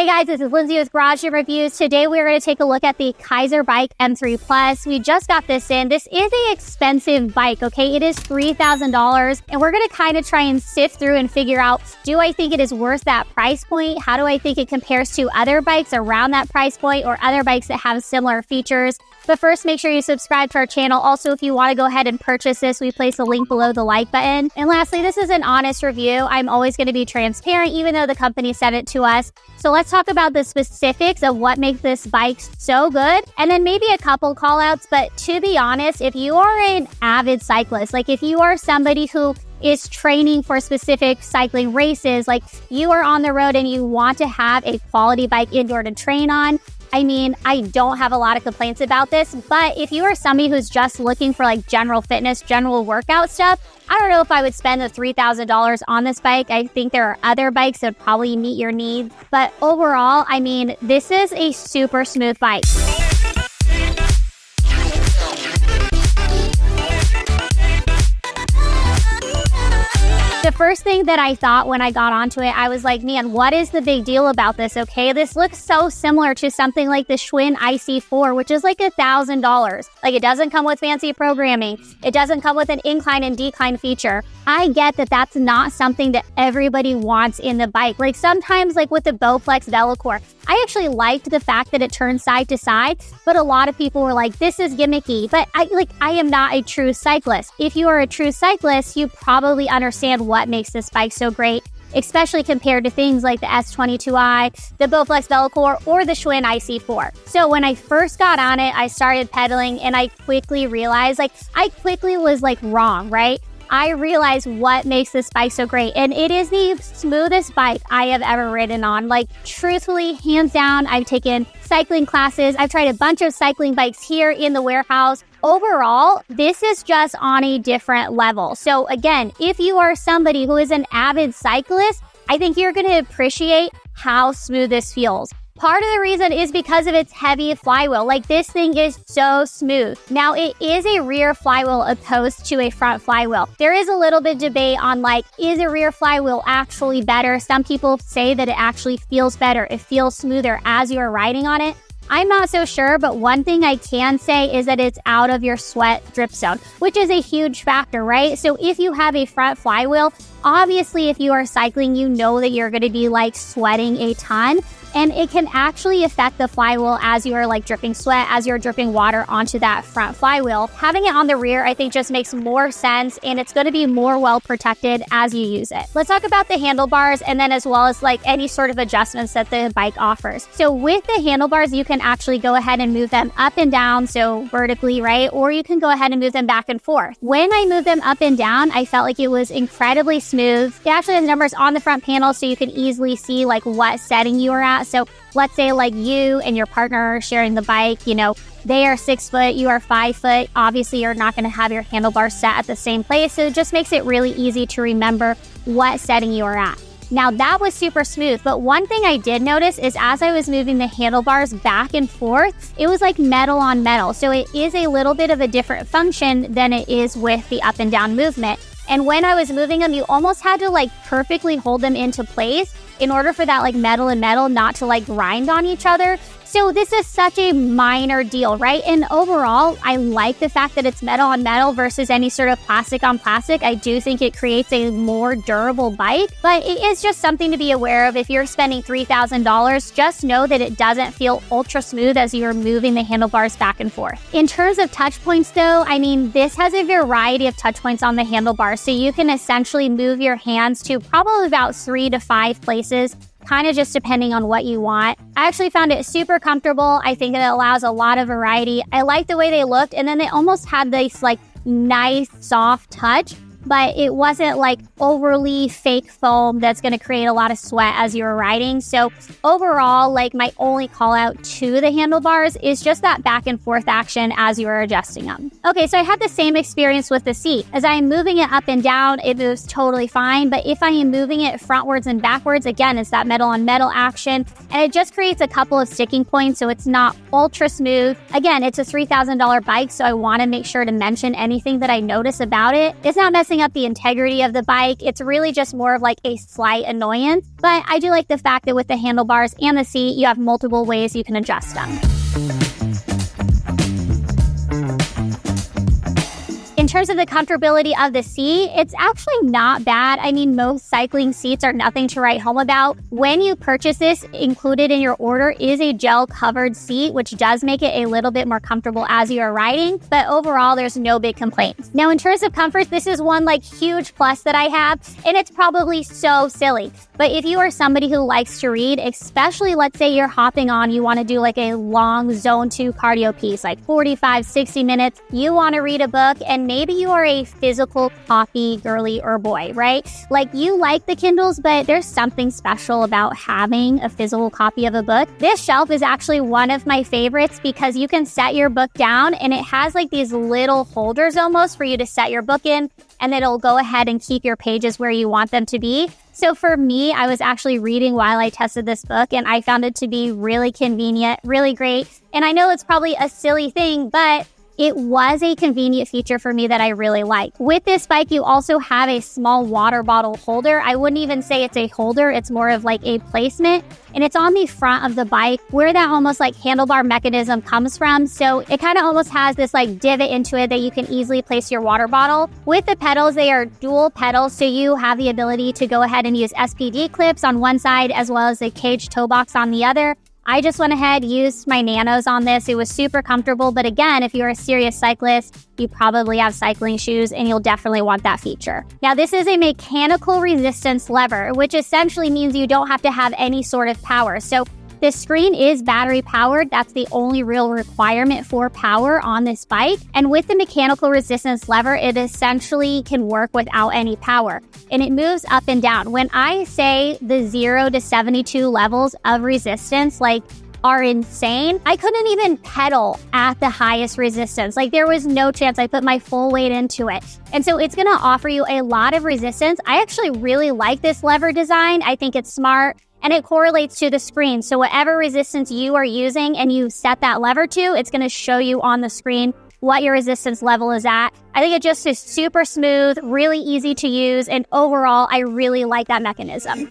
guys, this is Lindsay with Garage Gym Reviews. Today we're going to take a look at the Keiser Bike M3 Plus. We just got this in. This is an expensive bike, okay? It is $3,000, and we're going to kind of try and sift through and figure out, do I think it is worth that price point? How do I think it compares to other bikes around that price point or other bikes that have similar features? But first, make sure you subscribe to our channel. Also, if you want to go ahead and purchase this, we place a link below the like button. And lastly, this is an honest review. I'm always going to be transparent, even though the company sent it to us. So let's talk about the specifics of what makes this bike so good, and then maybe a couple call outs. But to be honest, if you are an avid cyclist, like if you are somebody who is training for specific cycling races, like you are on the road and you want to have a quality bike indoor to train on, I mean, I don't have a lot of complaints about this, but if you are somebody who's just looking for like general fitness, general workout stuff, I don't know if I would spend the $3,000 on this bike. I think there are other bikes that probably meet your needs, but overall, I mean, this is a super smooth bike. The first thing that I thought when I got onto it, I was like, man, what is the big deal about this? Okay, this looks so similar to something like the Schwinn IC4, which is like $1,000. Like, it doesn't come with fancy programming. It doesn't come with an incline and decline feature. I get that that's not something that everybody wants in the bike. Like sometimes, like with the Bowflex Velocore, I actually liked the fact that it turns side to side, but a lot of people were like, this is gimmicky. But I am not a true cyclist. If you are a true cyclist, you probably understand what makes this bike so great, especially compared to things like the S22i, the Bowflex Velocore, or the Schwinn IC4. So when I first got on it, I started pedaling and I quickly realized, I quickly was wrong, right? I realized what makes this bike so great, and it is the smoothest bike I have ever ridden on. Like, truthfully, hands down, I've taken cycling classes. I've tried a bunch of cycling bikes here in the warehouse. Overall, this is just on a different level. So again, if you are somebody who is an avid cyclist, I think you're going to appreciate how smooth this feels. Part of the reason is because of its heavy flywheel. Like, this thing is so smooth. Now, it is a rear flywheel opposed to a front flywheel. There is a little bit of debate on is a rear flywheel actually better? Some people say that it actually feels better. It feels smoother as you're riding on it. I'm not so sure, but one thing I can say is that it's out of your sweat drip zone, which is a huge factor, right? So if you have a front flywheel, obviously if you are cycling, you know that you're going to be sweating a ton. And it can actually affect the flywheel as you are dripping sweat, as you're dripping water onto that front flywheel. Having it on the rear, I think, just makes more sense, and it's going to be more well protected as you use it. Let's talk about the handlebars, and then as well as any sort of adjustments that the bike offers. So with the handlebars, you can actually go ahead and move them up and down, so vertically, right? Or you can go ahead and move them back and forth. When I moved them up and down, I felt like it was incredibly smooth. It actually has numbers on the front panel, so you can easily see what setting you are at. So let's say you and your partner are sharing the bike, they are 6 foot, you are 5 foot. Obviously, you're not going to have your handlebars set at the same place. So it just makes it really easy to remember what setting you are at. Now, that was super smooth, but one thing I did notice is as I was moving the handlebars back and forth, it was metal on metal. So it is a little bit of a different function than it is with the up and down movement. And when I was moving them, you almost had to perfectly hold them into place in order for that metal and metal not to grind on each other. So this is such a minor deal, right? And overall, I like the fact that it's metal on metal versus any sort of plastic on plastic. I do think it creates a more durable bike, but it is just something to be aware of. If you're spending $3,000, just know that it doesn't feel ultra smooth as you're moving the handlebars back and forth. In terms of touch points though, I mean, this has a variety of touch points on the handlebars. So you can essentially move your hands to probably about 3 to 5 places, kind of just depending on what you want. I actually found it super comfortable. I think it allows a lot of variety. I like the way they looked, and then they almost had this nice soft touch, but it wasn't overly fake foam that's going to create a lot of sweat as you're riding. So overall, my only call out to the handlebars is just that back and forth action as you're adjusting them. Okay, so I had the same experience with the seat. As I'm moving it up and down, it moves totally fine, but if I am moving it frontwards and backwards, again, it's that metal on metal action, and it just creates a couple of sticking points, so it's not ultra smooth. Again, it's a $3,000 bike, so I want to make sure to mention anything that I notice about it. It's not necessarily messing up the integrity of the bike. It's really just more of like a slight annoyance. But I do like the fact that with the handlebars and the seat, you have multiple ways you can adjust them. In terms of the comfortability of the seat, it's actually not bad. I mean, most cycling seats are nothing to write home about. When you purchase this, included in your order is a gel-covered seat, which does make it a little bit more comfortable as you are riding, but overall, there's no big complaints. Now, in terms of comfort, this is one like huge plus that I have, and it's probably so silly. But if you are somebody who likes to read, especially let's say you're hopping on, you want to do like a long zone 2 cardio piece, like 45, 60 minutes, you want to read a book, and maybe you are a physical copy girly or boy, right? Like you like the Kindles, but there's something special about having a physical copy of a book. This shelf is actually one of my favorites because you can set your book down and it has like these little holders almost for you to set your book in, and then it'll go ahead and keep your pages where you want them to be. So for me, I was actually reading while I tested this book, and I found it to be really convenient, really great. And I know it's probably a silly thing, but it was a convenient feature for me that I really like. With this bike, you also have a small water bottle holder. I wouldn't even say it's a holder. It's more of like a placement. And it's on the front of the bike where that almost like handlebar mechanism comes from. So it kind of almost has this like divot into it that you can easily place your water bottle. With the pedals, they are dual pedals. So you have the ability to go ahead and use SPD clips on one side as well as a cage toe box on the other. I just went ahead, used my Nanos on this. It was super comfortable. But again, if you're a serious cyclist, you probably have cycling shoes and you'll definitely want that feature. Now, this is a mechanical resistance lever, which essentially means you don't have to have any sort of power. So this screen is battery powered. That's the only real requirement for power on this bike. And with the mechanical resistance lever, it essentially can work without any power. And it moves up and down. When I say the 0 to 72 levels of resistance, like are insane. I couldn't even pedal at the highest resistance. Like there was no chance. I put my full weight into it. And so it's going to offer you a lot of resistance. I actually really like this lever design. I think it's smart. And it correlates to the screen. So whatever resistance you are using and you set that lever to, it's going to show you on the screen what your resistance level is at. I think it just is super smooth, really easy to use, and overall, I really like that mechanism.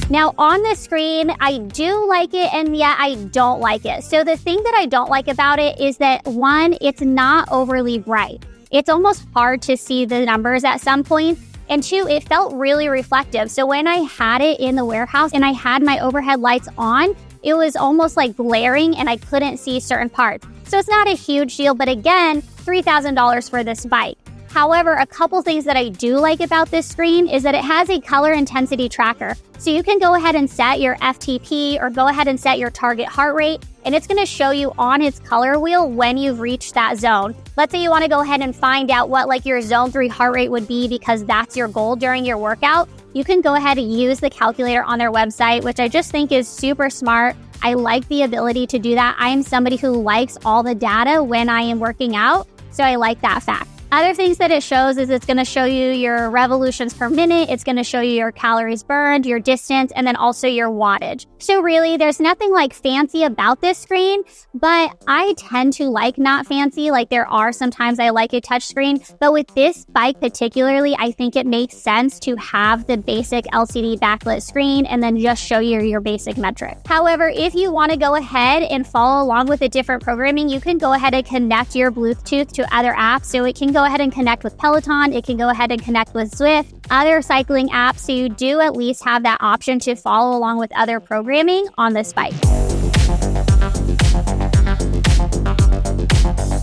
Now on the screen, I do like it and yet I don't like it. So the thing that I don't like about it is that one, it's not overly bright. It's almost hard to see the numbers at some point. And two, it felt really reflective. So when I had it in the warehouse and I had my overhead lights on, it was almost like glaring and I couldn't see certain parts. So it's not a huge deal, but again, $3,000 for this bike. However, a couple things that I do like about this screen is that it has a color intensity tracker. So you can go ahead and set your FTP or go ahead and set your target heart rate, and it's going to show you on its color wheel when you've reached that zone. Let's say you want to go ahead and find out what like your zone 3 heart rate would be because that's your goal during your workout. You can go ahead and use the calculator on their website, which I just think is super smart. I like the ability to do that. I am somebody who likes all the data when I am working out, so I like that fact. Other things that it shows is it's going to show you your revolutions per minute. It's going to show you your calories burned, your distance, and then also your wattage. So really, there's nothing like fancy about this screen, but I tend to like not fancy. Like there are sometimes I like a touch screen, but with this bike particularly, I think it makes sense to have the basic LCD backlit screen and then just show you your basic metric. However, if you want to go ahead and follow along with a different programming, you can go ahead and connect your Bluetooth to other apps. So it can go ahead and connect with Peloton. It can go ahead and connect with Zwift, other cycling apps. So you do at least have that option to follow along with other programming on this bike.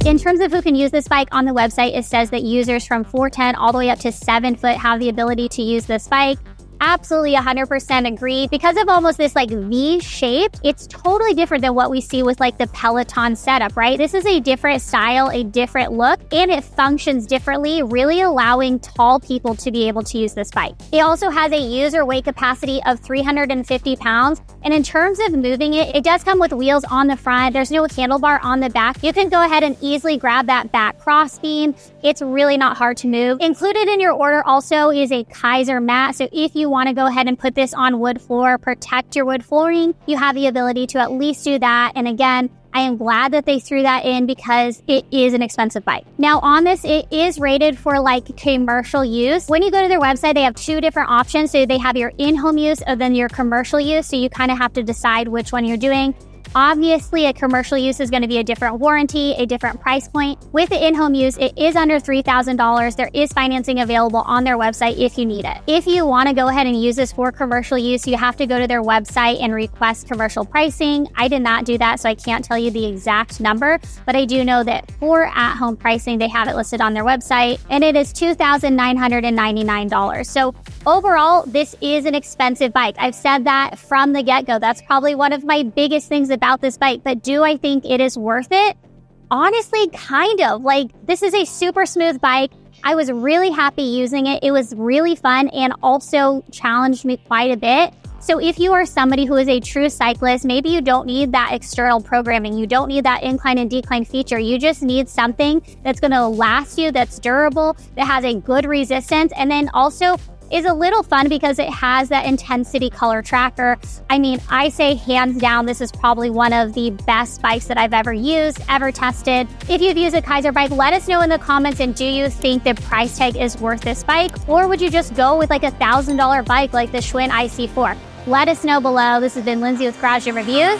In terms of who can use this bike on the website, it says that users from 4'10" all the way up to 7 foot have the ability to use this bike. Absolutely 100% agree. Because of almost this like V shape, it's totally different than what we see with like the Peloton setup, right? This is a different style, a different look, and it functions differently, really allowing tall people to be able to use this bike. It also has a user weight capacity of 350 pounds. And in terms of moving it, it does come with wheels on the front. There's no handlebar on the back. You can go ahead and easily grab that back crossbeam. It's really not hard to move. Included in your order also is a Keiser mat. So if you want to go ahead and put this on wood floor, protect your wood flooring, you have the ability to at least do that. And again, I am glad that they threw that in because it is an expensive bike. Now on this, it is rated for like commercial use. When you go to their website, they have two different options. So they have your in-home use and then your commercial use. So you kind of have to decide which one you're doing. Obviously, a commercial use is going to be a different warranty, a different price point. With the in-home use, it is under $3,000. There is financing available on their website if you need it. If you want to go ahead and use this for commercial use, you have to go to their website and request commercial pricing. I did not do that, so I can't tell you the exact number, but I do know that for at-home pricing, they have it listed on their website, and it is $2,999. So overall, this is an expensive bike. I've said that from the get-go. That's probably one of my biggest things about this bike, but do I think it is worth it? Honestly, kind of. Like, this is a super smooth bike. I was really happy using it. It was really fun and also challenged me quite a bit. So if you are somebody who is a true cyclist, maybe you don't need that external programming. You don't need that incline and decline feature. You just need something that's going to last you, that's durable, that has a good resistance, and then also is a little fun because it has that intensity color tracker. I mean, I say hands down, this is probably one of the best bikes that I've ever used, ever tested. If you've used a Keiser bike, let us know in the comments, and do you think the price tag is worth this bike? Or would you just go with like $1,000 bike like the Schwinn IC4? Let us know below. This has been Lindsay with Garage Gym Reviews.